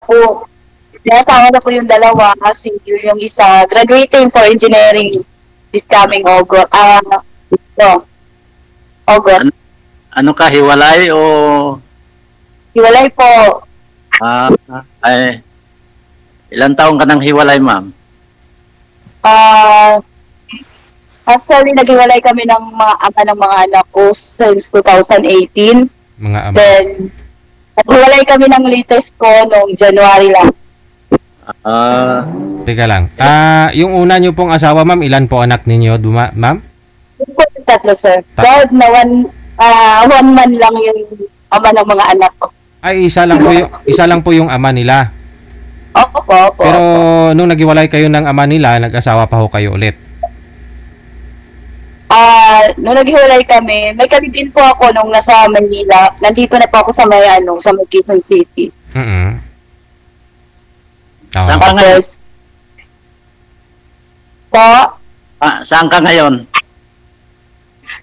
po. May asawa na po yung dalawa, kasi yung isa, graduating for engineering this coming August. No, August. Ano ka, hiwalay o... Hiwalay po. Ay, ilang taong ka nang hiwalay, ma'am? Actually, naghiwalay kami ng mga ama ng mga anak ko since 2018. Mga ama. Then, naghiwalay kami ng latest ko noong January lang. Teka lang. Yung una nyo pong asawa, ma'am, ilan po anak ninyo, ma'am? Tatlo, sir. Proud na one man lang yung ama ng mga anak ko. Ay, isa lang po yung ama nila. Opo. Pero nung naghiwalay kayo ng ama nila, nag-asawa pa ho kayo ulit. Nung naghiwalay kami, may kalibin po ako nung nasa Manila. Nandito na po ako sa sa Quezon City. Saan ka ngayon? Saan ka ngayon?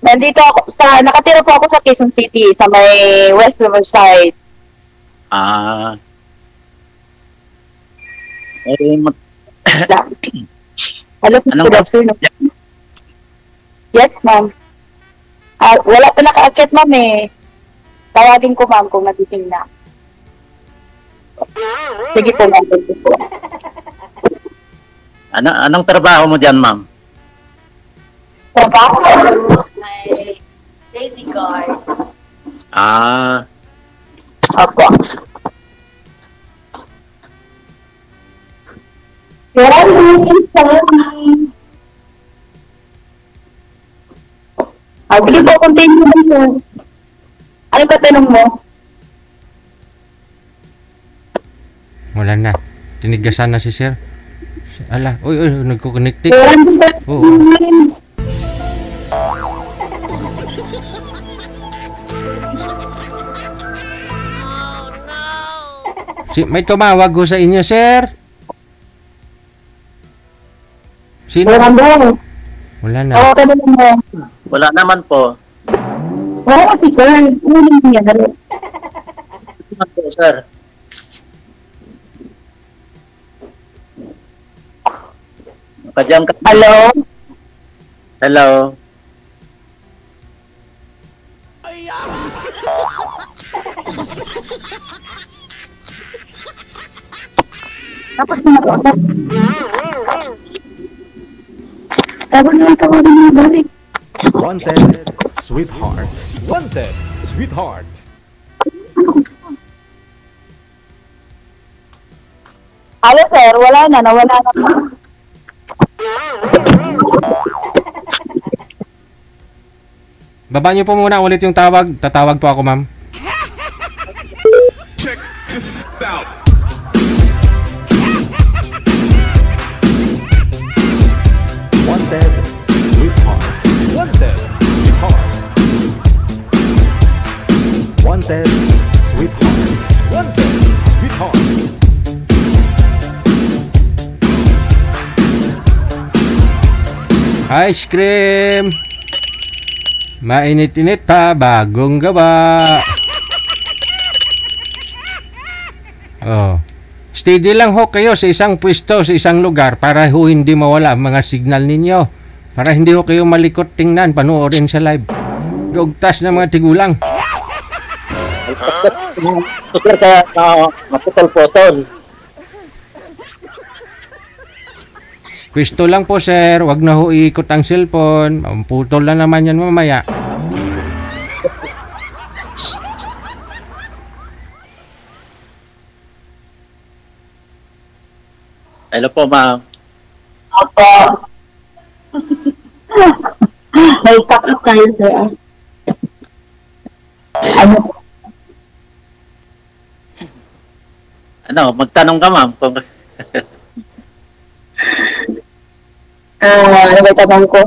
Nandito ako, nakatira po ako sa Quezon City, sa may West Riverside. Hello, good afternoon. Yes, ma'am. Wala pa naka-akit, ma'am eh. Tawagin ko, ma'am, kung natiting na. Sige po, ma'am. Anong trabaho mo dyan, ma'am? Trabaho? May lady guard. Ako. Sige po, continue mo, sir. Ano ba tanong mo? Wala na. Tinigasan na si sir. Ala, uy, nagko-connected. Oo. May tumawag ko sa inyo, sir. Sino? Wala na. Wala naman po. Wala si sir. Ano niya? Naman po, sir. Kajam ka. Hello? Hello? Tapos na ako, sir. Tapos na tawagin mo balik. Wanted, sweetheart. Wanted, sweetheart. Hello, sir. Wala na. Nawala na po. Baba niyo po muna ulit yung tawag. Tatawag po ako, ma'am. Check this out. Wanted, sweetheart. Wanted, sweetheart. Wanted, sweetheart. Wanted, sweetheart. Ice cream! Mainit-init pa, bagong gawa. Oh. Steady lang ho kayo sa isang pwesto, sa isang lugar para ho hindi mawala ang mga signal ninyo. Para hindi ho kayo malikot tingnan, panoorin sa live. Gugtas ng mga tigulang. Kaya maputol-putol. Pwesto lang po, sir. Wag na ho iikot ang cellphone. Putol na naman yan mamaya. Hello po, ma'am. Opo. May takot tayo, sir. Ano, magtanong ka, ma'am. Kung... ano ba tanong ko?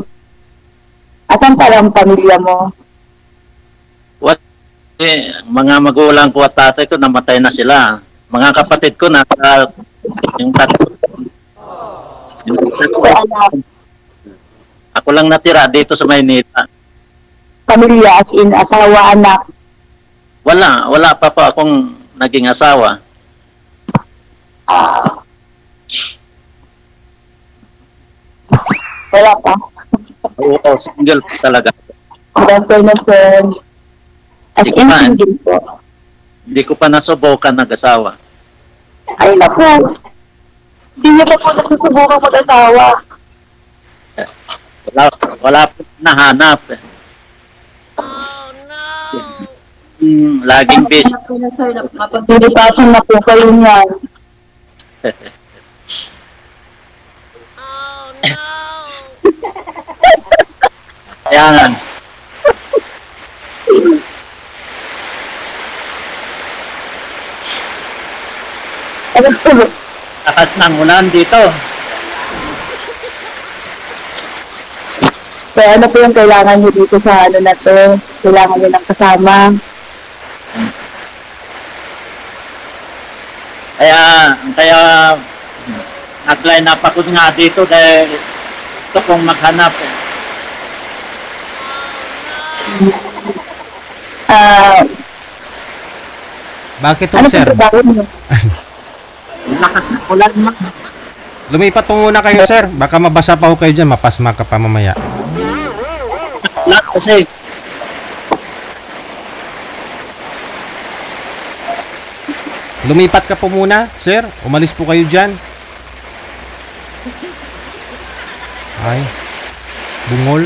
Asan pala ang pamilya mo? Mga magulang ko at tatay ko namatay na sila. Mga kapatid ko na yung tatlo. Ako lang natira dito sa Maynila. Pamilya as in asawa, anak? Wala pa po akong naging asawa. Ah, wala pa. Oo, single po talaga. Good afternoon, sir. As Hindi ko in, pa. single po. Hindi ko pa nasubukan nag-asawa. Ay, naku. Hindi niyo pa po nasusubukan mag-asawa. Wala po nahanap. Laging busy. Sir, mapagdilipasan na po kayo niyan. Kaya nga, Ano po? lakas ng ulan dito. So, ano po yung kailangan niyo dito sa ano na to? Kailangan niyo ng kasama. Kaya nag-line up ako nga dito dahil gusto kong maghanap. Ah, Bakit ano ho, po sir? trabaho niyo? Lakas ng ulan man. Lumipat po muna kayo, sir. Baka mabasa pa ho kayo dyan. Mapasma ka pa mamaya. Lahat kasi Lumipat ka po muna, sir. Umalis po kayo dyan. Ay. Bungol.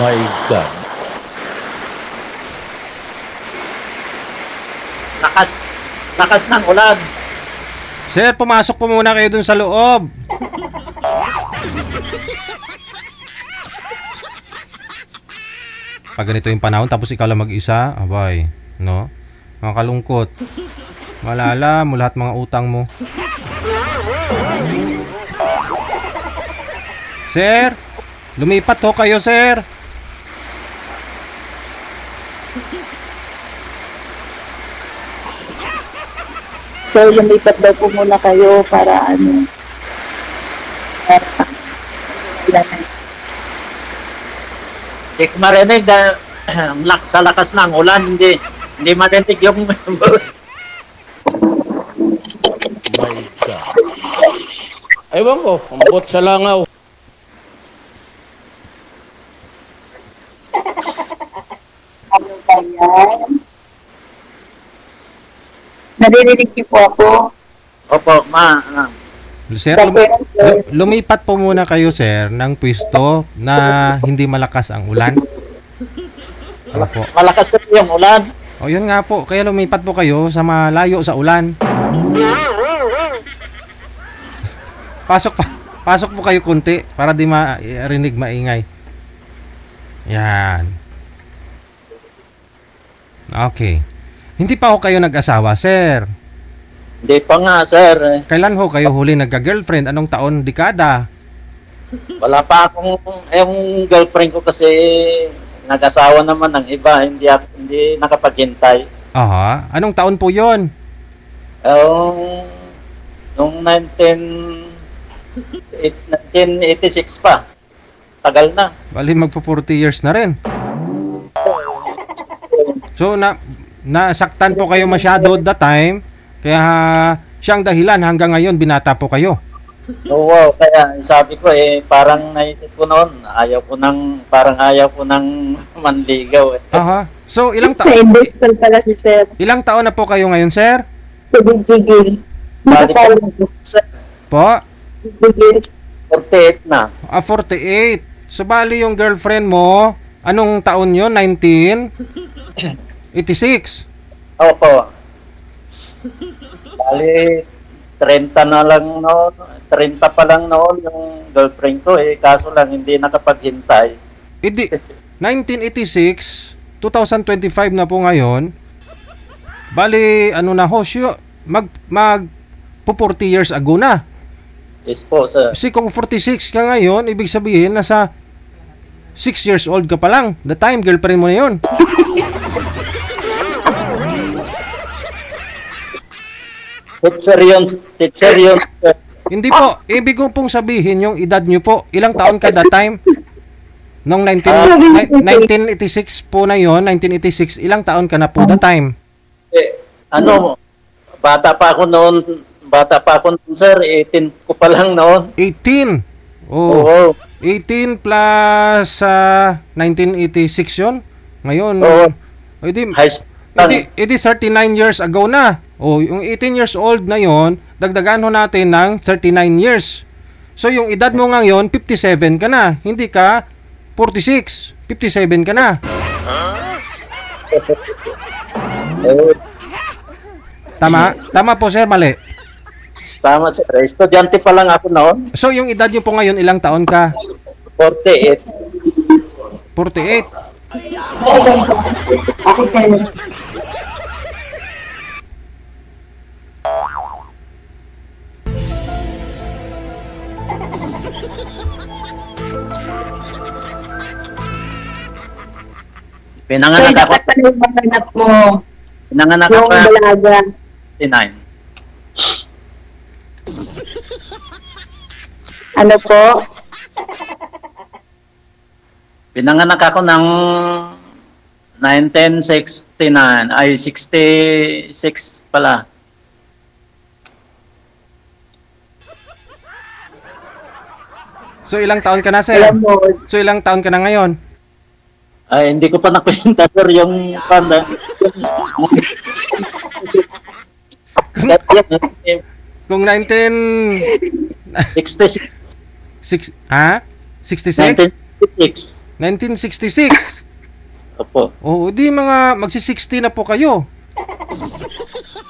My God. lakas ng ulan. Sir, pumasok po muna kayo dun sa loob. Pag ganito yung panahon, tapos ikaw lang mag-isa, abay, no? Makakalungkot. Malala mo lahat mga utang mo. Sir, lumipat ho kayo, sir. So, lumipat daw po muna kayo para ano. Para Hindi ko marinig dahil sa lakas ng ulan, hindi marinig yung boss. My God. Ewan ko, ambot sa langaw. ano ba yan? Naririnig niyo po ako. Opo, Sir, lumipat po muna kayo, sir, ng pwesto na hindi malakas ang ulan. Opo. malakas kasi yung ulan. O yun nga po, kaya lumipat po kayo sa malayo sa ulan. Pasok po kayo kunti para di marinig maingay. Yan. Okay. Hindi pa ho kayo nag-asawa, sir. Hindi pa nga, sir. Kailan ho kayo huli nagka-girlfriend? Anong taon, dekada? Wala pa akong, yung girlfriend ko kasi nag-asawa naman ng iba, hindi nakapaghintay. Aha. Anong taon po yon? Nung 1986 pa. Tagal na. Bali magpo 40 years na rin. So nasaktan po kayo masyado that time, kaya siyang dahilan hanggang ngayon binata po kayo. So, wow, kaya sabi ko parang naisip ko noon, parang ayaw ko nang manligaw eh. Aha. So ilang Sa industrial pala si sir. ilang taon na po kayo ngayon, sir? Sigil-sigil. Bali ko, sir, Po? Sigil. 48 na. 48. So bali yung girlfriend mo, anong taon yun? 1986. Opo. Bali 30 na lang noon, 30 pa lang noon yung girlfriend ko kaso lang hindi nakapaghintay. 1986, 2025 na po ngayon. Bali ano na ho, mag 40 years ago na. Yes po, sir. Kasi kung 46 ka ngayon, ibig sabihin nasa 6 years old ka pa lang. The time girlfriend mo na yun. Teacher yun, sir. Hindi po, ibig ko pong sabihin yung edad nyo po. Ilang taon ka that time? Nung 1986 po na yon, 1986, ilang taon ka na po that time? Ano, bata pa ako noon, sir. 18 ko pa lang noon. 18. Oh, Oo. 18 plus 1986 yon. Ngayon, Oo. edi, High school lang. edi 39 years ago na. Oh, yung 18 years old na yon, dagdagan ho natin ng 39 years. So, yung edad mo ngayon, 57 ka na. Hindi ka 46. 57 ka na. Eh, Tama? Tama po, sir, mali. tama, sir. Estudyante pa lang ako noon. So, yung edad nyo po ngayon, ilang taon ka? 48. 48. So, Pinanganak ako. dapat pala yung mga anak mo. Pinanganak ako Yung dalaga. 59. Ano po? Pinanganak ako ng 1969. Ay, 66 pala. So, ilang taon ka na, sir? Alam mo, So, ilang taon ka na ngayon? Ay, hindi ko pa nakwenta, sir, yung panda. Kung 66. 66? 1966. 1966. Opo. Oh, di mga magsi-60 na po kayo.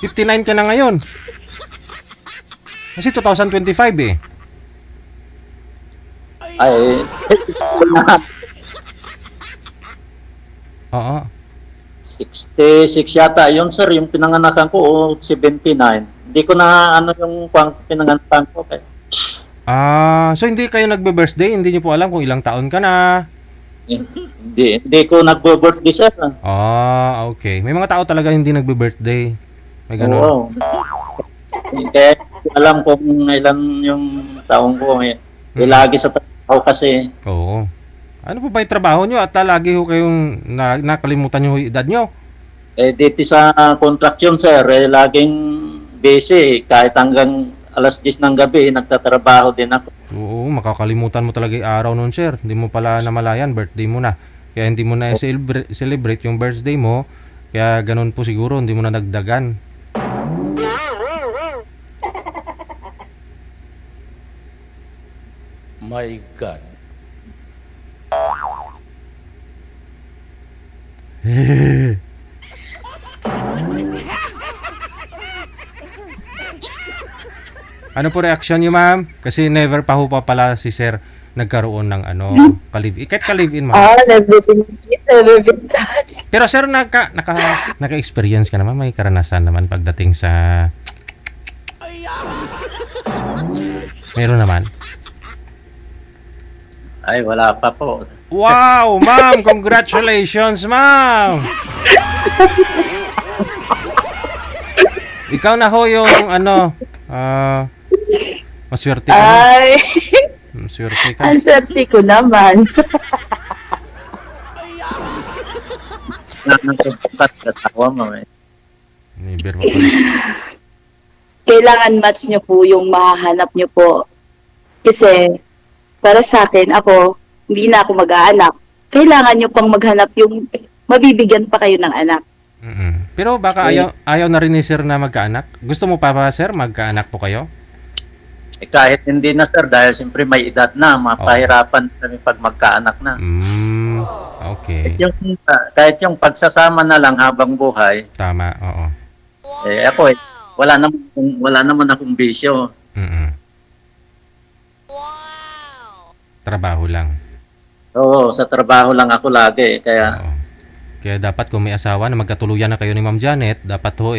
59 ka na ngayon. Kasi 2025 eh. Ay, Oo. 66 yata. Yun, sir, yung pinanganakan ko, 79. Hindi ko na, yung pinanganakan ko. Kaya. So hindi kayo nagbe-birthday? Hindi niyo po alam kung ilang taon ka na? Hindi ko nagbo-birthday, sir. Okay. May mga tao talaga hindi nagbe-birthday. May ganun. Oo. Kaya alam kung ilan yung taong ko. Lagi sa trabaho kasi. Oo. Ano po ba yung trabaho nyo at lagi ho kayong nakalimutan nyo yung edad nyo? Dito sa construction, sir, laging busy. Kahit hanggang alas 10 ng gabi, nagtatrabaho din ako. Oo, makakalimutan mo talaga yung araw nun, sir. Hindi mo pala namalayan, birthday mo na. Kaya hindi mo na celebrate yung birthday mo. Kaya ganun po siguro, hindi mo na nagdagan. My God. Ano po reaksyon niyo, ma'am? Kasi never pa ho pa pala si sir nagkaroon ng ka-live-in. Kahit ka-live-in, ma'am. never been touched. Pero sir, naka-experience ka naman. May karanasan naman pagdating sa... Meron naman. Ay, wala pa po. Wow, ma'am! Congratulations, ma'am! Ikaw na ho yung maswerte ka. Ay, Maswerte ka. ang swerte ko naman. Kasawa mo eh. Never pa pala. Kailangan match nyo po yung mahahanap nyo po. Kasi, para sa akin, ako, hindi na ako mag-aanak. Kailangan nyo pang maghanap yung mabibigyan pa kayo ng anak. Pero baka ayaw na rin ni sir na magkaanak. Gusto mo pa ba, sir, magkaanak po kayo? Kahit hindi na, sir, dahil siyempre may edad na, mapahirapan kami pag magkaanak na. Okay. Kahit yung pagsasama na lang habang buhay, Tama, oo. ako wala naman akong bisyo. Trabaho lang. Oo, sa trabaho lang ako lagi. Kaya, Oo. Kaya dapat kung may asawa na magkatuluyan na kayo ni Ma'am Janet, dapat ho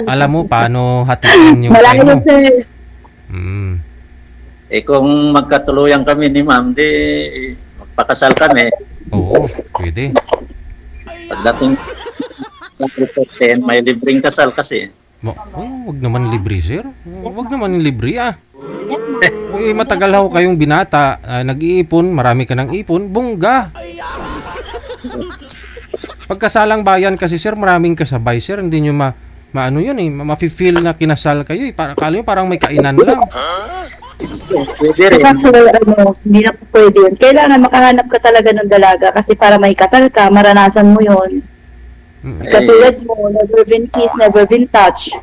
alam mo paano hatiin yung time mo. Sir. kung magkatuluyan kami ni ma'am, di magpakasal kami. Oo, pwede. Pagdating may libreng kasal kasi. Wag naman libre, sir. Wag naman libre, Uy, matagal ho kayong binata, nag-iipon, marami ka ng ipon, bongga. Pagkasalang bayan kasi sir, maraming kasabay sir, hindi nyo maano yun eh, mafe-feel na kinasal kayo eh. Akala nyo parang may kainan lang. Pwede rin. Kasi hindi na po pwede yun. Kailangan makahanap ka talaga ng dalaga kasi para may kasal ka, maranasan mo yun. Katulad mo, never been kissed, never been touched.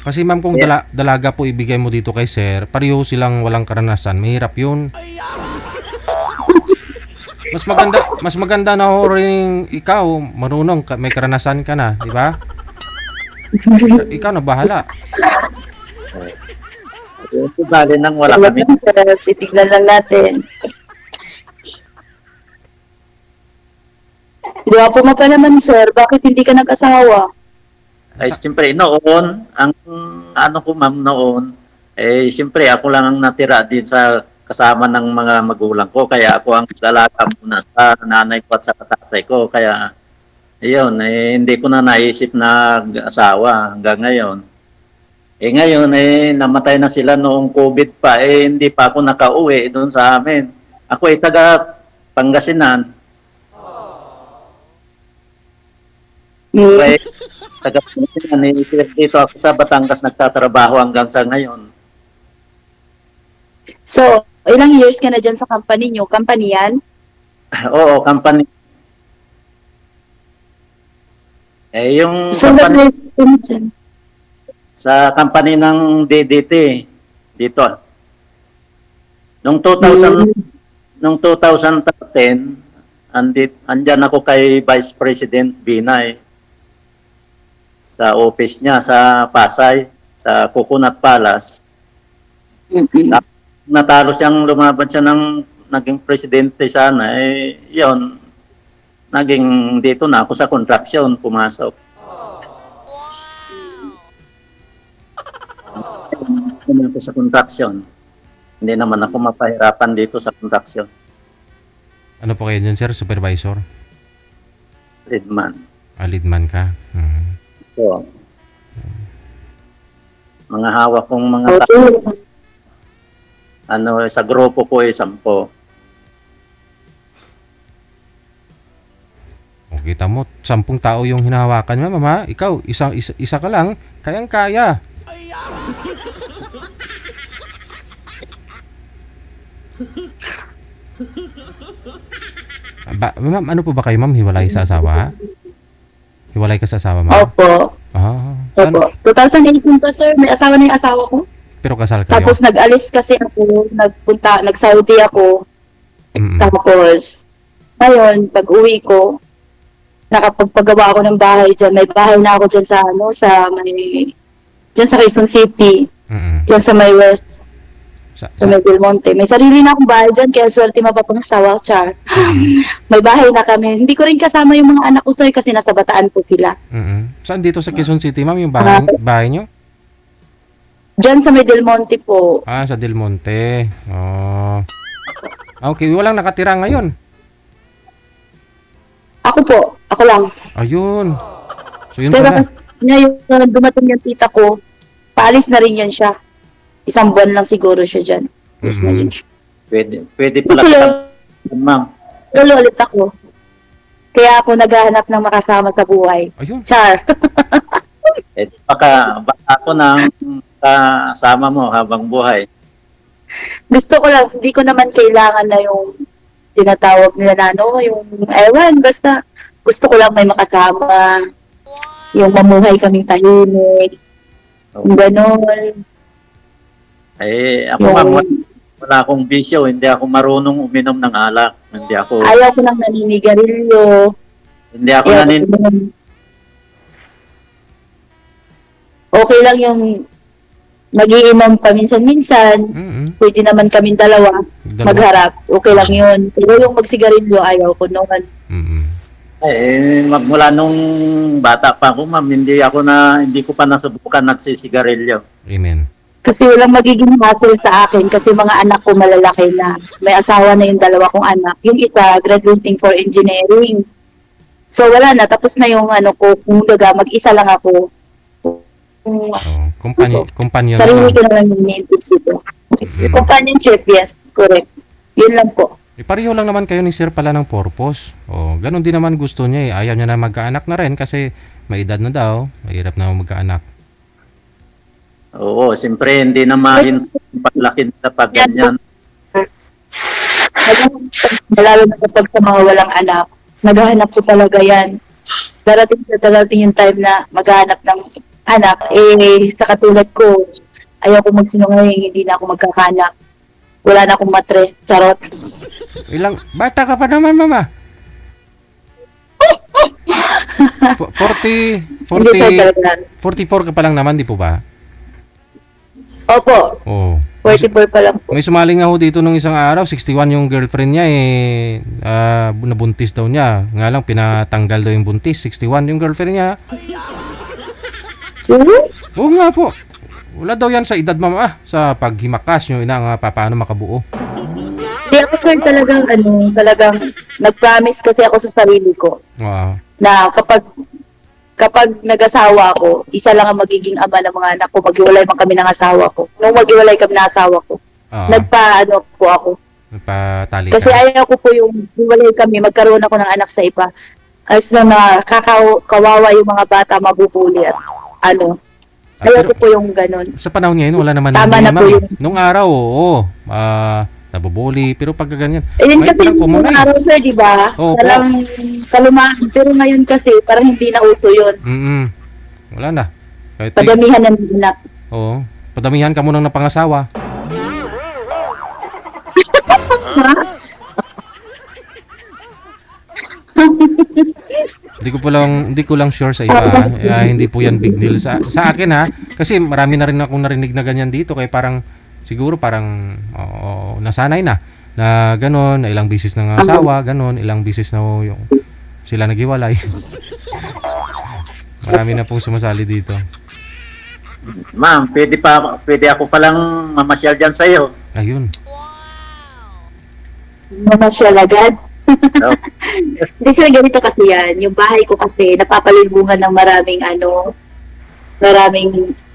Kasi ma'am, kung dalaga po ibigay mo dito kay sir, pareho silang walang karanasan, mahirap yun. Mas maganda na ho rin ikaw, marunong, may karanasan ka na, di ba? Ikaw na bahala. Bali nang wala kami. Titignan lang natin. Gwapo mo pa naman, sir. Bakit hindi ka nag-asawa? Ay, siyempre, noon, ang ano ko ma'am noon, siyempre, ako lang ang natira din sa kasama ng mga magulang ko. Kaya ako ang dalaga muna sa nanay ko at sa tatay ko. Kaya, yun, hindi ko na naisip na asawa hanggang ngayon. Ngayon, namatay na sila noong COVID pa. Hindi pa ako nakauwi doon sa amin. Ako taga Pangasinan. Taga Pangasinan. Dito ako sa Batangas nagtatrabaho hanggang sa ngayon. So, ilang years ka na dyan sa company nyo? Company yan? Oo, company. Yung So, company, dyan? sa company ng DDT dito. Noong 2013, andyan ako kay Vice President Binay sa office niya sa Pasay, sa Coconut Palace. Natalo siyang lumaban siya ng naging presidente sana, yun, naging dito na ako sa construction, pumasok. Ako sa construction. Hindi naman ako mapahirapan dito sa construction. Ano po kayo dyan sir? Supervisor? Leadman. Leadman ka? So, mga hawak kong mga sa grupo ko 10. O, kita mo, 10 tao yung hinahawakan mo, mama. Ikaw, isa ka lang, kayang-kaya. Ma'am, ano po ba kayo, ma'am? Hiwalay sa asawa? Hiwalay ka sa asawa, ma'am? Opo. Opo. 2018 pa, sir. May asawa na yung asawa ko. Pero kasal kayo? Tapos nag-alis kasi ako, nag-Saudi ako. Tapos, ngayon, pag-uwi ko, nakapagpagawa ako ng bahay dyan. May bahay na ako dyan dyan sa Quezon City. Dyan sa may West. Sa may Del Monte. May sarili na akong bahay dyan, kaya swerte mapapangasawa, Char. May bahay na kami. Hindi ko rin kasama yung mga anak ko, sir, kasi nasa Bataan po sila. Saan dito sa Quezon City, ma'am, yung bahay nyo? Diyan sa may Del Monte po. Sa Del Monte. Oh. Okay, walang nakatira ngayon. Ako po. Ako lang. Ayun. So yun Pero pala. ngayon dumating yung tita ko, paalis na rin yan siya. 1 buwan lang siguro siya dyan. Yes na yun siya. Pwede pala. Ma'am. Tulo ulit ako. Kaya ako naghahanap ng makasama sa buhay. Ayun. Char. Baka ako nang kasama mo habang buhay. Gusto ko lang, hindi ko naman kailangan na yung tinatawag nila na yung ewan, basta gusto ko lang may makasama, yung mamuhay kaming tahimik, yung gano'n. Ako ma'am, wala akong bisyo, hindi ako marunong uminom ng alak. Ayaw ko lang naninigarilyo. Hindi ako Okay lang yung mag-iinom paminsan-minsan. Pwede naman kaming dalawa magharap. Okay lang yun. Pero yung magsigarilyo, ayaw ko noon. Magmula nung bata pa ako, ma'am, hindi ko pa nasubukan nagsisigarilyo. Amen. Kasi walang magiging hassle sa akin kasi mga anak ko malalaki na. May asawa na yung 2 kong anak. Yung isa, graduating for engineering. So wala na, tapos na yung kung mag-isa lang ako. Companion. Sarili ko na lang yung native dito. Companionship, yes, correct. Yun lang po. Pareho lang naman kayo ni Sir pala ng purpose. O, ganun din naman gusto niya eh. Ayaw niya na magkaanak na rin kasi may edad na daw. Mahirap na magkaanak. Oo, siyempre hindi na paglaki nila pag ganyan. Lalo na kapag sa mga walang anak, naghahanap ko talaga yan. Darating yung time na maghahanap ng anak, sa katulad ko, ayaw ko magsinungaling, hindi na ako magkakanak. Wala na akong matres, charot. Bata ka pa naman, mama. 44 ka pa lang naman, di po ba? Opo, Oo. 44 pa lang po. May sumali nga ho dito nung isang araw, 61 yung girlfriend niya nabuntis daw niya. Nga lang, pinatanggal daw yung buntis, 61 yung girlfriend niya. Oo nga po. Wala daw yan sa edad mama, sa paghimakas nyo, ina nga paano makabuo. Hindi ako sir talagang nag-promise kasi ako sa sarili ko Wow. na kapag nag-asawa ako, isa lang ang magiging ama ng mga anak ko, maghiwalay man kami ng asawa ko. Nung maghiwalay kami ng asawa ko, po ako. Nagpatali Kasi ka. ayaw ko po yung hiwalay kami, magkaroon ako ng anak sa iba. As na kawawa yung mga bata, mabubuli at ayaw ko po yung ganun. Sa panahon ngayon, wala naman Tama na po ma'am. yun. Nung araw, oo. Nabubuli, pero pag ganyan. Ayun may kasi parang common na yung eh. araw sir, di ba? Oo, Parang kalumaan. Pero ngayon kasi, parang hindi na uso yun. Wala na. Kahit Padamihan ng anak. Oo. Padamihan ka munang napangasawa. Hindi ko lang sure sa iba. Hindi po yan big deal sa akin ha. Kasi marami na rin akong narinig na ganyan dito kaya parang siguro parang nasanay na ganun, na ilang bisis ng asawa, ganun, ilang bisis na yung sila naghiwalay. Marami na pong sumasali dito. Ma'am, pwede ako palang mamasyal dyan sa iyo. Ayun. Mamasyal agad. No? Hindi sir, ganito kasi yan. Yung bahay ko kasi, napapalibungan ng maraming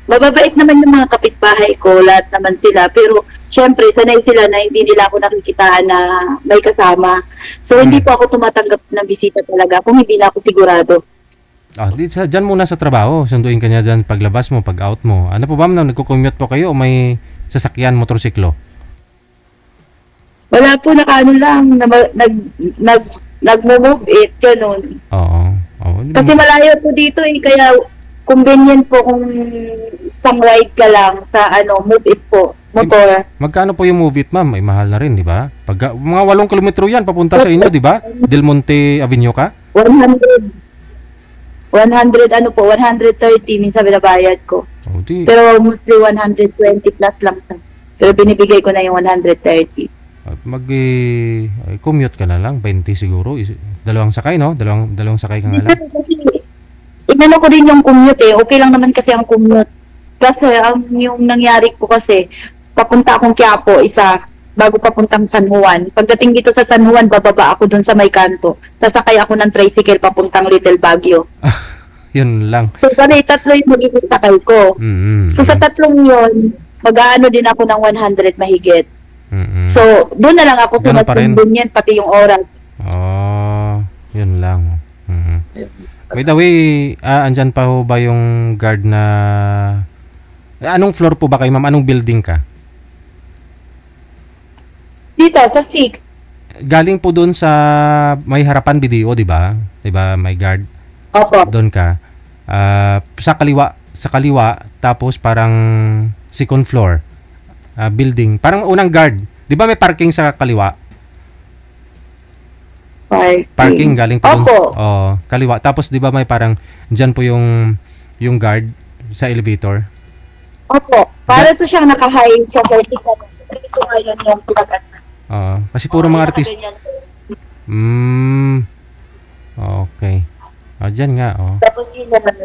mababait naman yung mga kapitbahay ko, lahat naman sila. Pero, syempre, sanay sila na hindi nila ako nakikitaan na may kasama. So, hindi po ako tumatanggap ng bisita talaga kung hindi na ako sigurado. Diyan muna sa trabaho. Sunduin ka niya dyan paglabas mo, pag out mo. Ano po ba, nagko-commute po kayo o may sasakyan, motorsiklo? Wala po, nakaano lang, nag-move it, ganun. Oo. Kasi malayo po dito kaya convenient po kung isang ride ka lang sa move it po, motor. Magkano po yung move it, ma'am? Ay, mahal na rin, di ba? Pag mga 8 kilometro yan, papunta sa inyo, di ba? Del Monte Avenue ka? 130 minsan binabayad ko. Pero mostly 120 plus lang sa. Pero binibigay ko na yung 130. Commute ka na lang, 20 siguro. Dalawang sakay, no? Dalawang sakay ka nga lang. Kasi, inano ko rin yung commute Okay lang naman kasi ang commute. Kasi, yung nangyari ko kasi, papunta akong Quiapo, bago papuntang San Juan. Pagdating dito sa San Juan, bababa ako dun sa may kanto. Sasakay ako ng tricycle papuntang Little Baguio. Yun lang. So, tatlo yung magiging sakay ko. So, sa tatlong yun, mag-aano din ako ng 100 mahigit. So, doon na lang ako sumasundin yan, pati yung oras. Yun lang. By the way, andyan pa ho ba yung guard na... Anong floor po ba kayo, ma'am? Anong building ka? Dito, sa 6. Galing po doon sa may harapan BDO, di ba? Di ba, may guard? Opo. Doon ka. Sa kaliwa, tapos parang second floor. Building. Parang unang guard. Di ba may parking sa kaliwa? Parking galing po dun. Kaliwa. Tapos di ba may parang diyan po yung guard sa elevator? Opo. Para to siyang naka-high siya vertical. Ito ngayon yung pinag-anak. Kasi puro mga artist. Okay. Diyan nga. Tapos yun naman.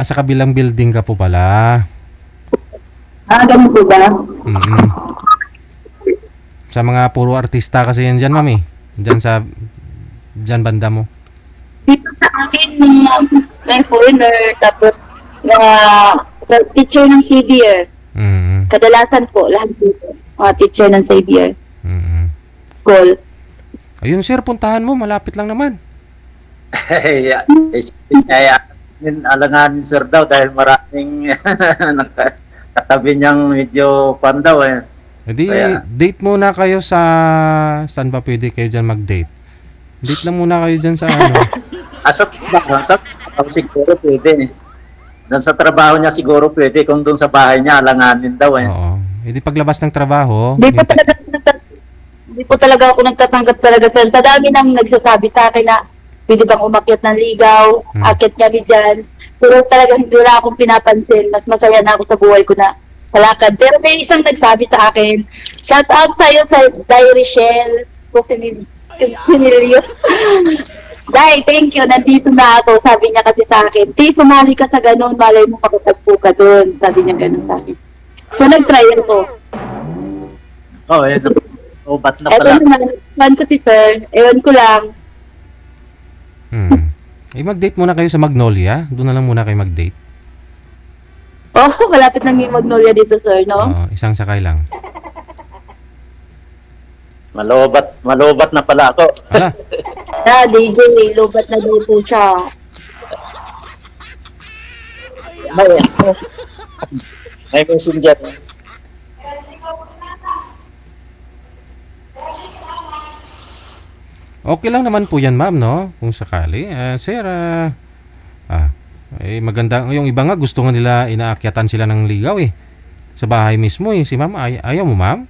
Sa kabilang building ka po pala. Ganun po ba? Sa mga puro artista kasi yan dyan, mami. Dyan banda mo. Dito sa akin, may foreigner, tapos sa teacher ng Xavier. Kadalasan po, lahat dito. Mga teacher ng Xavier. call. Ayun sir, puntahan mo, malapit lang naman. Alanganin sir daw dahil maraming katabi niyang medyo pan daw eh. Hindi, Kaya- date muna kayo sa... Saan ba pwede kayo dyan mag-date? Date lang muna kayo dyan sa ano. Sa trabaho siguro pwede. Doon sa trabaho niya siguro pwede. Kung doon sa bahay niya, alanganin daw eh. Oo. Hindi paglabas ng trabaho. Hindi po talaga ako nagtatanggap talaga, sir. Sa dami nang nagsasabi sa akin na pwede bang umakyat ng ligaw, akyat kami dyan. Pero talaga hindi wala akong pinapansin. Mas masaya na ako sa buhay ko na palakad. Pero may isang nagsabi sa akin, shout out sa'yo sa Diary Shell. So, sinilyo. Dai, thank you. Nandito na ako. Sabi niya kasi sa akin, Ti, sumali ka sa ganun. Malay mo makatagpo ka dun. Sabi niya ganun sa akin. So, nag-try ako. Oh, eh, ubat na Eto pala. naman, fan ko si sir. Ewan ko lang. Mag-date muna kayo sa Magnolia. Doon na lang muna kayo mag-date. Oh, malapit na yung Magnolia dito, sir, no? Oo, isang sakay lang. Malobat na pala ako. Ala, DJ, lobat na daw po siya. May messenger. okay lang naman po yan, ma'am, no? Kung sakali. Sir, maganda. Yung iba nga, gusto nga nila inaakyatan sila ng ligaw, eh. Sa bahay mismo, eh. Si ma'am, ayaw mo, ma'am?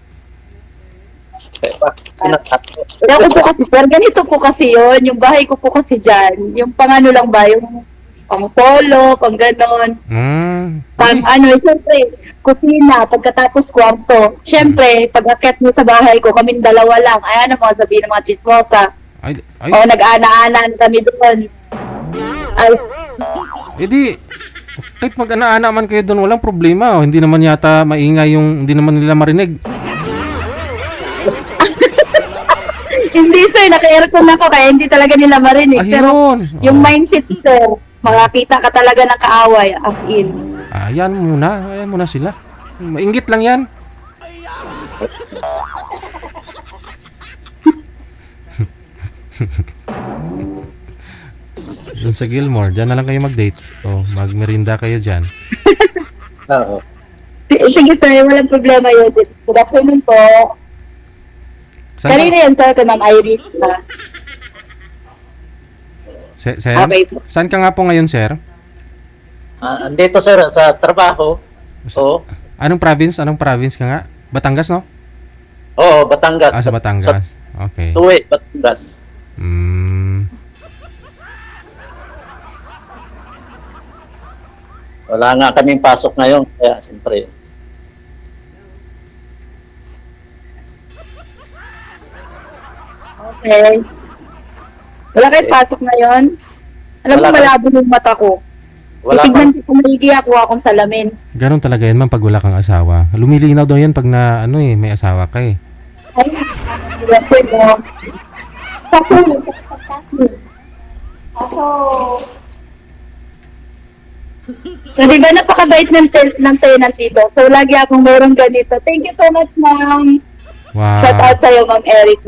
Kaya ko po kasi, sir, ganito po kasi yun. Yung bahay ko po kasi dyan. Yung pang ano lang ba, yung pang solo, pang ganon. Pang ano, siyempre, kusina, pagkatapos kwarto. Siyempre, pag akyat mo sa bahay ko, kaming dalawa lang. Ay, ano mo, sabihin ng mga chismosa. O, nag-ana-anan kami doon. Ay, di, kahit mag-ana-ana man kayo doon, walang problema. Oh. Hindi naman yata maingay yung, hindi naman nila marinig. hindi, sir, naka-aircon ako, kaya hindi talaga nila marinig. Pero, yung mindset, sir, makakita ka talaga ng kaaway, as in. Ayan muna sila. Mainggit lang yan. Doon sa Gilmore, dyan na lang kayo mag-date. O, mag-merinda kayo dyan. Oo. Sige, sir, walang problema yun. Good afternoon po. Kanina yun, sir, ka Ma'am Iris. Sir, Okay po. saan ka nga po ngayon, sir? Andito sir, sa trabaho. Oo. Anong province ka nga? Batangas, no? Oo, Batangas. Sa Batangas. Okay. Tuwi, Batangas. Wala nga kaming pasok ngayon, kaya siyempre. Okay. Wala kayong pasok ngayon? Alam mo, Wala malabo yung mata ko. Wala Titignan ko kung maigi ako akong salamin. Ganon talaga yan, man, pag wala kang asawa. Lumilinaw daw yan pag na, may asawa ka eh. Ay, kasi mo. So, di ba napakabait ng tenant dito? So, lagi akong meron ganito. Thank you so much, ma'am. Wow. Shout out sa'yo, Ma'am Eric.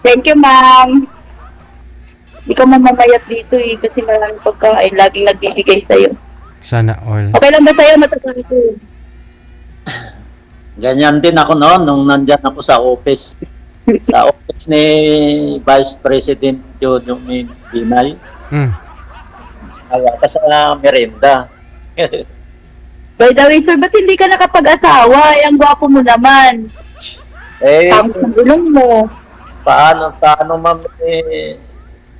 Thank you, ma'am. Hindi ka mamamayat dito eh, kasi maraming pagkain. Laging nagbibigay sa'yo. Sana all. Okay lang ba sa'yo? Matatapos ko. Ganyan din ako noon nung nandyan ako sa office. Sa office ni Vice President Jojo Binay. Sa merienda. By the way, sir, ba't hindi ka nakapag-asawa? Ang gwapo mo naman. Tapos ang gulong mo. Paano ma'am,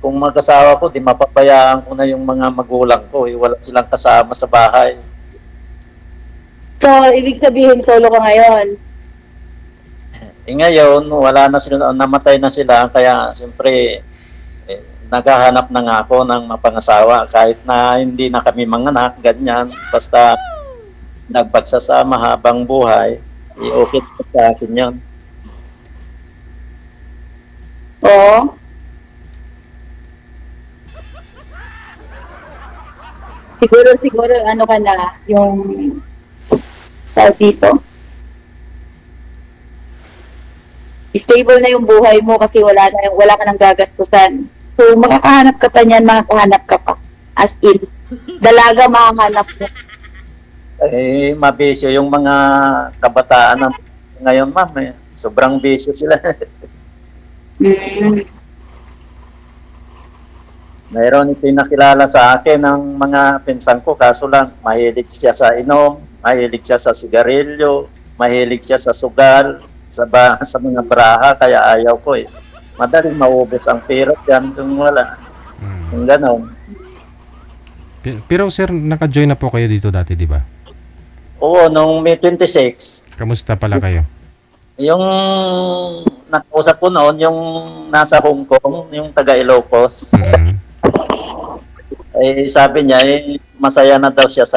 kung mag-asawa ko, di mapabayaan ko na yung mga magulang ko. Wala silang kasama sa bahay. So, ibig sabihin, solo ka ngayon? Ngayon, wala na sila, namatay na sila, kaya siyempre, naghahanap na nga ako ng mapangasawa. Kahit na hindi na kami manganak, ganyan, basta nagpagsasama habang buhay, okay sa akin yun. Oo. Siguro, ano ka na, yung dito. stable na yung buhay mo kasi wala ka nang gagastusan. So, makakahanap ka pa niyan, makakahanap ka pa. As in, dalaga makahanap mo. Eh, mabisyo yung mga kabataan ng ngayon, ma'am. Eh. Sobrang bisyo sila. Mm. Mayroon ipinakilala sa akin ng mga pinsan ko, kaso lang, mahilig siya sa inom, mahilig siya sa sigarilyo, mahilig siya sa sugal, sa mga braha, kaya ayaw ko eh. Madaling maubos ang pera yan kung wala. Kung gano'n. Pero sir, naka-join na po kayo dito dati, di ba? Oo, nung May 26, Kamusta pala kayo? yung nakausap ko noon, yung nasa Hong Kong, yung taga Ilocos, Mm. eh, sabi niya, eh, masaya na daw siya sa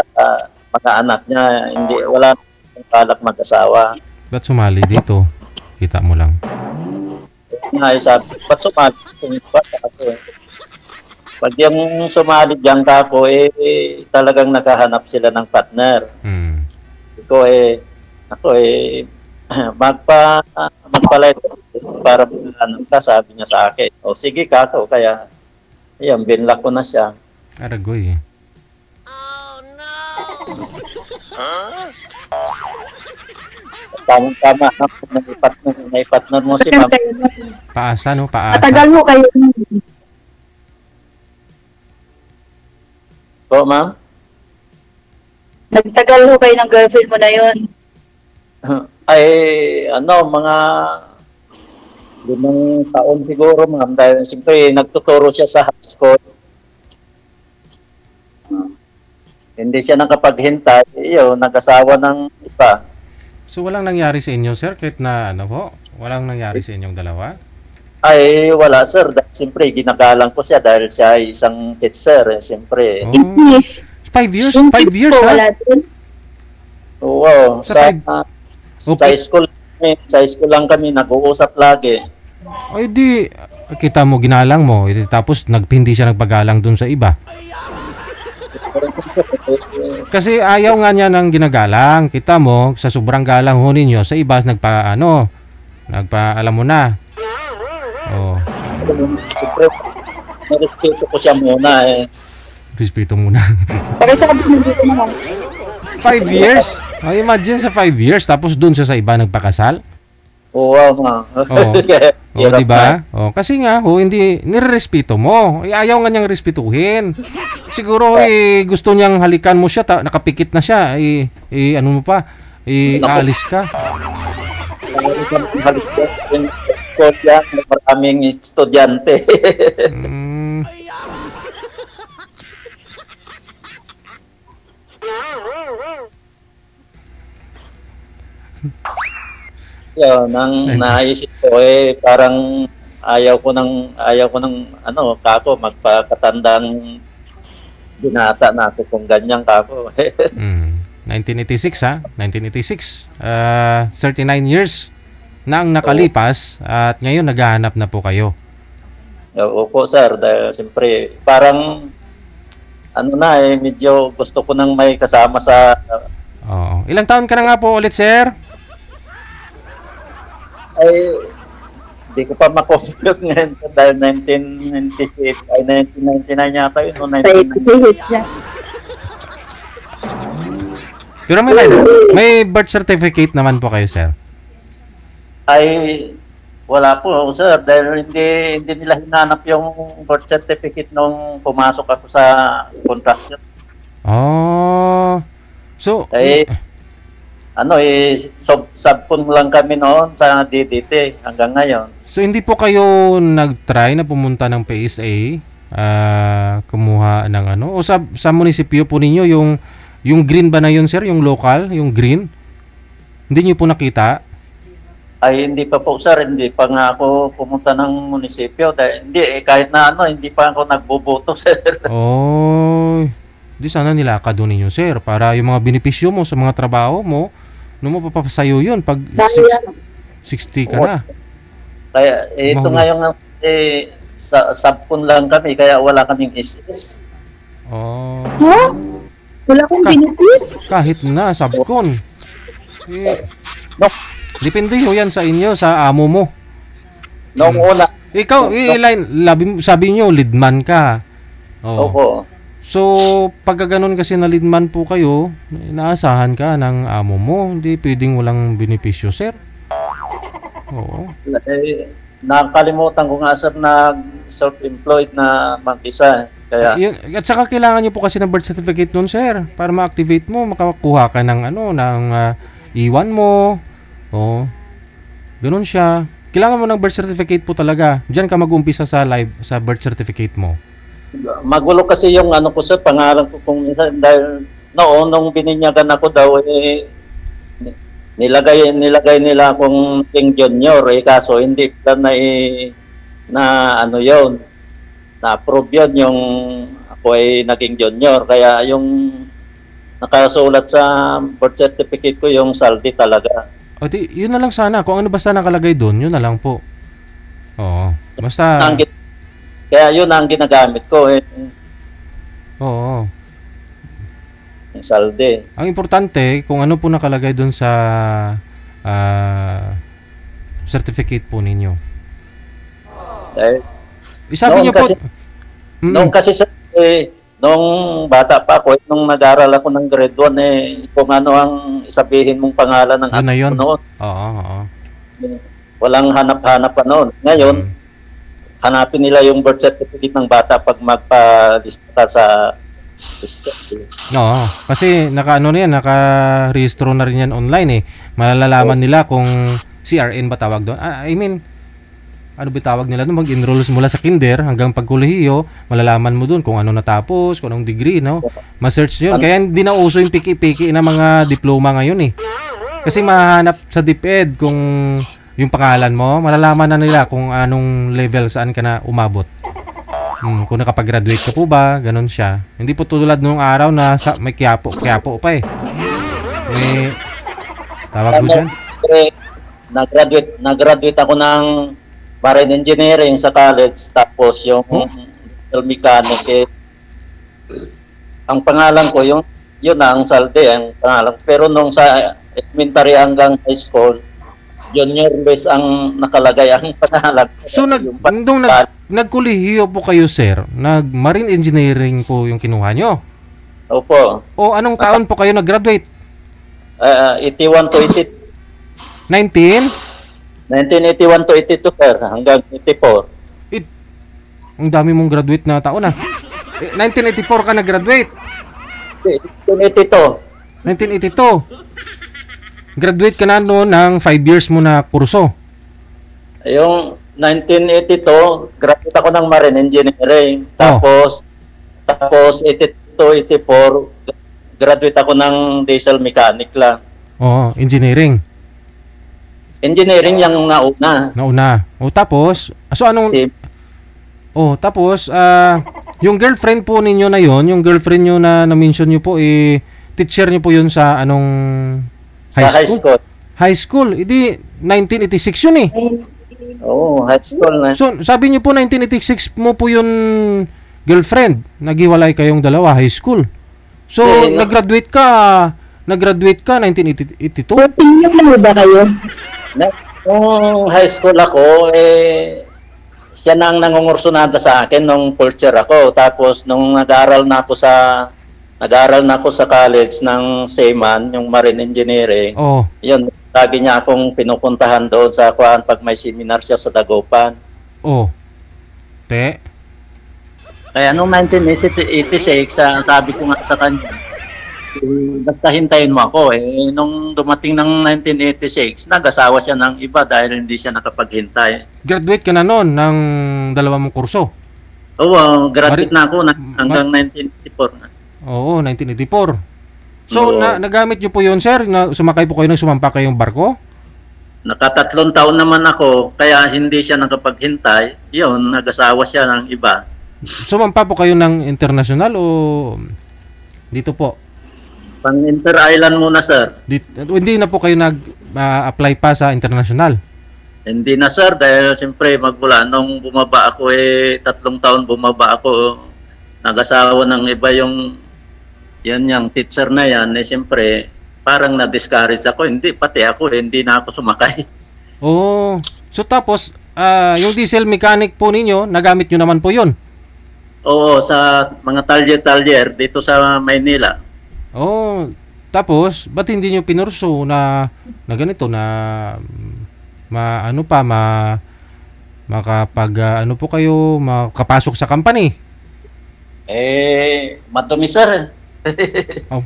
mga anak niya. Wala nang balak mag-asawa. Ba't sumali dito? Kita mo lang. Nga, eh, sabi, ba't sumali? Pag yung sumali diyan ka ako, eh, talagang nakahanap sila ng partner. Mm. Ako magpalay para ano ka, sabi niya sa akin. O sige ka ako, kaya ayan, binlock ko na siya. Aragoy. Tama-tama, naipartner mo si ma'am. Paasa, no? Paasa. Matagal mo kayo. Po, ma'am? Nagtagal ho kayo ng girlfriend mo na yon. Ay, mga 5 taon siguro, ma'am. Dahil siyempre, nagtuturo siya sa high school. Hindi siya nakapaghintay. Nag-asawa ng iba. So walang nangyari sa inyo, sir? Kahit na ano po? Walang nangyari sa inyong dalawa? Ay, wala, sir. Siyempre, ginagalang ko siya dahil siya ay isang teacher. Siyempre. Oh. 5 years? 5 years, ha? Wala din. Oo. Sa Sa school lang kami, nag-uusap lagi. Ay di, kita mo, ginalang mo. Tapos hindi siya nagpagalang dun sa iba. Kasi ayaw nga niya ng ginagalang. Kita mo, sa sobrang galang ho ninyo, sa iba, alam mo na. Oh, Siyempre, narespeto ko siya muna eh. respeto muna. Bakit sa kabila dito naman? 5 years? Oh, imagine sa 5 years, tapos dun siya sa iba nagpakasal? Oo, ma. Oo. Oh, di ba? Oh, kasi nga hindi nirerespeto mo. Ayaw nga niyang respetuhin. Siguro gusto niyang halikan mo siya, nakapikit na siya. Ano mo pa? Aalis ka. Maraming estudyante. Mm. Yun, ang naisip ko parang ayaw ko ng kako magpakatandang binata na ako kung ganyan kako. 1986 ha? 1986. 39 years na ang nakalipas at ngayon naghahanap na po kayo. Opo, sir, dahil siyempre parang medyo gusto ko nang may kasama sa Oo. Ilang taon ka na nga po ulit, sir? ay di ko pa makompute ngayon dahil 1998 ay 1999 yata yun no, 1999. Pero may birth certificate naman po kayo, sir? Ay wala po, sir, dahil hindi nila hinanap yung birth certificate nung pumasok ako sa contraction. Oh. So, subpon lang kami noon sa DDT hanggang ngayon. So hindi po kayo nag-try na pumunta ng PSA, kumuha ng o sa munisipyo po ninyo yung green ba na yun, sir, yung local, yung green? Hindi niyo po nakita? Ay hindi pa po, sir, hindi pa nga ako pumunta ng munisipyo dahil kahit na hindi pa ako nagboboto, sir. Oh. Di sana nilakad doon ninyo, sir, para yung mga benepisyo mo sa mga trabaho mo, mo papasayo yun pag 60 ka na. Kaya ito ngayon subpon lang kami kaya wala kaming SS. Oh. Huh? Wala kong benefit? Kahit na subcon. No. Depende ho yan sa inyo, sa amo mo. Noong una, Ikaw, sabi nyo, leadman ka. Oo. opo. So, pagka ganun kasi na leadman po kayo, inaasahan ka ng amo mo. Hindi pwedeng walang benepisyo, sir. Oo. Eh, nakalimutan ko nga, sir, na self-employed na mag-isa. Kaya, At saka kailangan nyo po kasi ng birth certificate nun, sir. Para ma-activate mo, makakuha ka ng iwan mo. Oo. Ganun siya. Kailangan mo ng birth certificate po talaga. Diyan ka mag-umpisa sa birth certificate mo. magulo kasi yung ano ko, sir, pangalan ko kung minsan, dahil noon, nung bininyagan ako daw, nilagay nila akong King Junior, kaso hindi pa na ano yon, na-approve yun, yung ako ay naging junior, kaya yung nakasulat sa birth certificate ko yung saldi talaga. O di, yun na lang sana. Kung ano basta nakalagay doon, yun na lang po. Oo. Basta, Kaya yun ang ginagamit ko, oo. yung saldi. Ang importante, kung ano po nakalagay doon sa certificate po ninyo. Dahil Isabi noon niyo po, kasi- Noong kasi nung bata pa ako, nung nag-aral ako ng grade 1, kung ano ang sabihin mong pangalan ng Yun na yun. ko noon, oo, oo. walang hanap-hanap pa noon. Ngayon, hanapin nila yung birth certificate ng bata pag magpa-lista ka sa lista. Oo, kasi naka-rehistro na rin yan online eh. Malalaman nila kung CRN ba tawag doon. I mean, ano ba tawag nila doon? Mag-enroll mula sa kinder hanggang pagkolehiyo, malalaman mo doon kung ano natapos, kung anong degree, no? Ma-search yun. Kaya hindi na uso yung piki-piki na mga diploma ngayon eh. Kasi mahanap sa DepEd kung yung pangalan mo, malalaman na nila kung anong level, saan ka na umabot. Kung nakapag-graduate ka po ba, ganun siya. Hindi po tulad nung araw na may Quiapo pa eh. May tawag mo dyan? Nag-graduate ako ng marine engineering sa college, tapos yung mechanic, ang pangalan ko, yun ang saldi, ang pangalan. Pero nung sa elementary hanggang high school, junior base ang nakalagay ang pangalan. So nung nagkolehiyo po kayo, sir, nag-marine engineering po yung kinuha nyo? Opo. O anong taon po kayo nag-graduate? 81 to 19? 1981 to 82, sir, hanggang 84. Ang dami mong graduate na taon ah. 1984 ka nag-graduate. 1982. 1982. Graduate ka na noon ng 5 years mo na kurso. Yung 1982, graduate ako ng marine engineering. Tapos 82, 84, graduate ako ng diesel mechanic lang. Oo, engineering. Engineering yung nauna. O tapos, so anong... tapos, yung girlfriend po ninyo na yon, yung girlfriend nyo na na-mention nyo po, teacher nyo po yun sa anong... High school. High school. Hindi, 1986 yun eh. Oo, high school na. So, sabi niyo po 1986 mo po yun girlfriend. Naghiwalay kayong dalawa, high school. So, nag-graduate ka 1982? 14 years na ba kayo? Nung high school ako, siya nang nangungursunada sa akin nung fourth year ako. Tapos, nung nag-aaral na ako sa college ng Seaman, yung marine engineering. Yun, lagi niya akong pinupuntahan doon sa kuan pag may seminar siya sa Dagupan. Kaya noong 1986, sabi ko nga sa kanya, basta hintayin mo ako. Nung dumating ng 1986, nag-asawa siya ng iba dahil hindi siya nakapaghintay. Graduate ka na noon ng dalawang mong kurso? Oo, graduate na ako hanggang 1984. Oo, 1984. So, nagamit nyo po yun, sir? Sumakay po kayo ng sumampa kayong barko? Nakatatlong taon naman ako, kaya hindi siya nakapaghintay. Yun, nag-asawa siya ng iba. Sumampa po kayo ng international o dito po? Pang inter-island muna, sir. Hindi na po kayo nag-apply pa sa international? Hindi na, sir, dahil siyempre magmula nung bumaba ako, 3 taon bumaba ako, nag-asawa ng iba yung teacher na yan, siyempre parang na-discourage ako, pati ako, hindi na ako sumakay. So tapos, yung diesel mechanic po ninyo, nagamit nyo naman po yun. Oo, sa mga talyer-talyer dito sa Maynila. Oh, tapos, ba't hindi nyo pinurso na ganito, na ano po kayo, makapasok sa company? Madumi sir. Oh.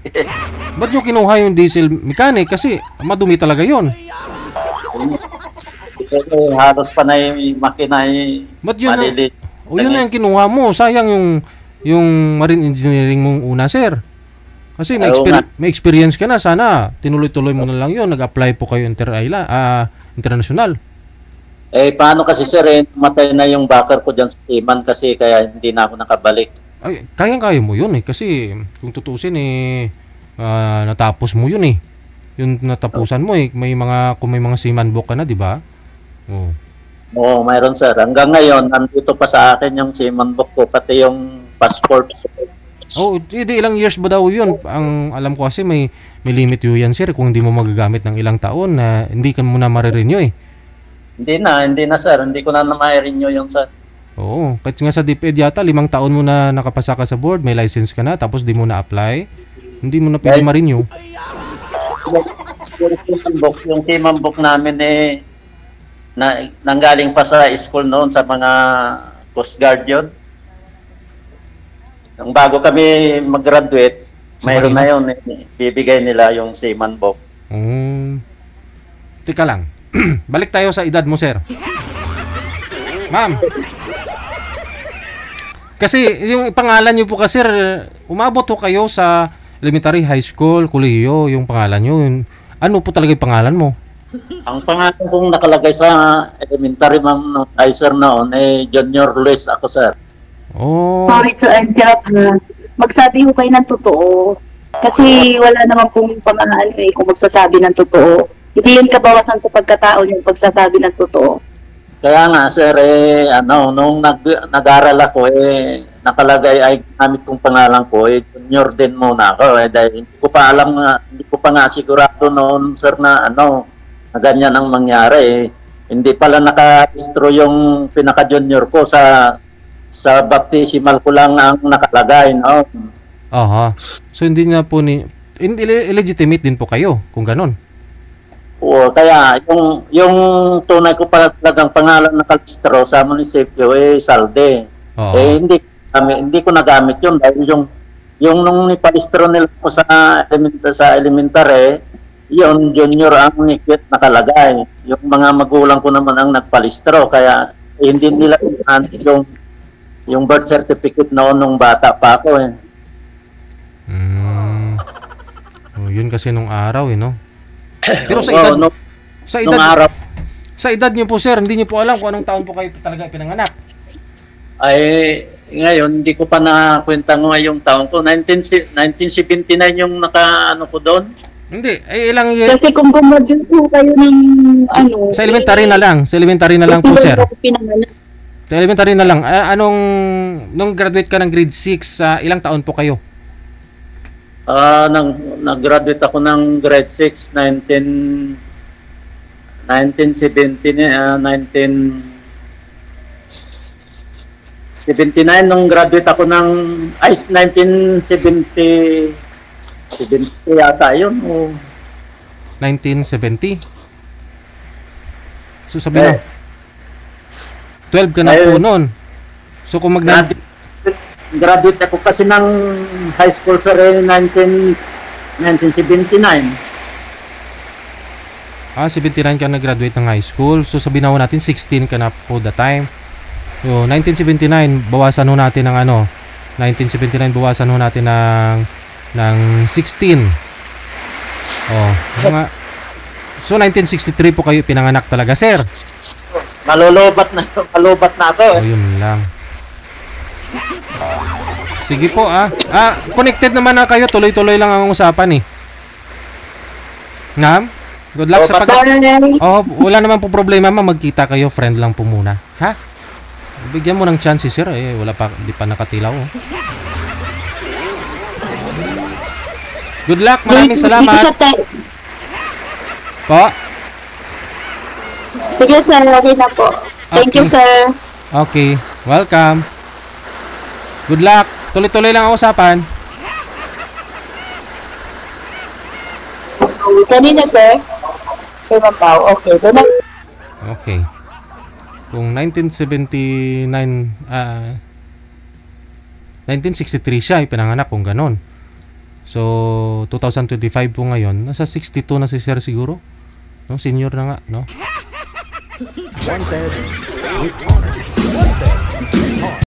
Ba't nyo kinuha yung diesel mechanic? Kasi madumi talaga yon. Halos pa na yung makina Ba't yun maliliit. yun na yung kinuha mo. Sayang yung marine engineering mong una, sir. Kasi may experience ka na. Sana tinuloy-tuloy mo na lang yun. Nag-apply po kayo international. Paano kasi sir, matay na yung backer ko dyan sa Iman kasi kaya hindi na ako nakabalik. Ay, kayang-kaya mo yun kasi kung tutusin natapos mo yun Yung natapusan mo kung may mga seamanbook ka na, di ba? Oh. Oo, mayroon sir. Hanggang ngayon, nandito pa sa akin yung seamanbook ko, pati yung passport. Oh, ilang years ba daw yun? Ang alam ko kasi may limit yun yan, sir, kung hindi mo magagamit ng ilang taon na hindi ka muna marirenew Hindi na sir. Hindi ko na ma-renew yung sir. Oo, kahit nga sa DepEd yata, 5 taon mo na nakapasa ka sa board, may license ka na, tapos di mo na apply, hindi mo na pwede ma-renew. Yung seamanbook namin nanggaling pa sa school noon sa mga Coast Guard yun. Nung bago kami mag-graduate, mayroon na yun. Bibigay nila yung seamanbook. Tika lang. Balik tayo sa edad mo, sir. Ma'am. Kasi yung pangalan niyo po kasi, umabot po kayo sa elementary, high school, kolehiyo, yung pangalan niyo. Ano po talaga yung pangalan mo? Ang pangalan kong nakalagay sa elementary, ma'am, sir noon, Junior Luis ako, sir. Oh. Sorry to interrupt ha. Magsabi ho kayo ng totoo. Kasi wala naman pong pangalan kung magsasabi ng totoo. Hindi yun kabawasan sa pagkatao yung pagsasabi ng totoo. Kaya nga, sir, nung nag-aral ako, nakalagay ay gamit kong pangalan ko, junior din muna ako. Dahil hindi ko pa nga sigurado noon, sir, na ganyan ang mangyari. Hindi pala naka-registro yung pinaka-junior ko sa baptismal ko lang ang nakalagay, no? Aha. So, hindi na po illegitimate din po kayo, kung ganon. Oo, kaya yung tunay ko pala talagang pangalan na kalistro sa munisipyo Salde. Hindi ko nagamit yun dahil yung nung nipalistro nila ko sa elementary, yun junior ang nikit nakalagay. Yung mga magulang ko naman ang nagpalistro kaya hindi nila yung birth certificate noon nung bata pa ako yun kasi nung araw no. Pero sa edad niyo po, sir, hindi niyo po alam kung anong taon po kayo talaga pinanganak. Ngayon hindi ko pa nakwenta yung taon ko. 1979 yung naka ko doon. Hindi, ilang years. Kasi kung gumraduate po kayo ng sa elementary na lang po, sir. Sa elementary na lang. Nung graduate ka ng grade 6, ilang taon po kayo? Nag-graduate ako ng grade 6, 1979 nung graduate ako ng 1970 yata yun. 1970? So sabi na 12 ka na po noon. So kung graduate ako kasi ng high school sa 1979. 79 ka na-graduate ng high school. So sabihin na natin 16 ka na po the time. So 1979 bawasan ho natin ng 1979 bawasan ho natin ng 16. So 1963 po kayo pinanganak talaga, sir. Malulobat na ako. Yun lang. Sige po connected naman na kayo, tuloy-tuloy lang ang usapan Ngam? Good luck sa wala naman po problema, magkita kayo, friend lang po muna. Ha? Bigyan mo ng chance, sir. Wala pa, di pa nakatilaw. Good luck, maraming salamat. Po? Sige, sir, okay na po. Thank you, Okay. sir. Okay, welcome. Good luck. Tuloy-tuloy lang ang usapan. Kanina, sir. Sir Mampaw. Okay. Doon na. Okay. Kung 1979, 1963 siya ipinanganak kung ganon. So, 2025 po ngayon, nasa 62 na si Sir siguro. No, senior na nga, no? Wanted, sweetheart. Wanted, sweetheart.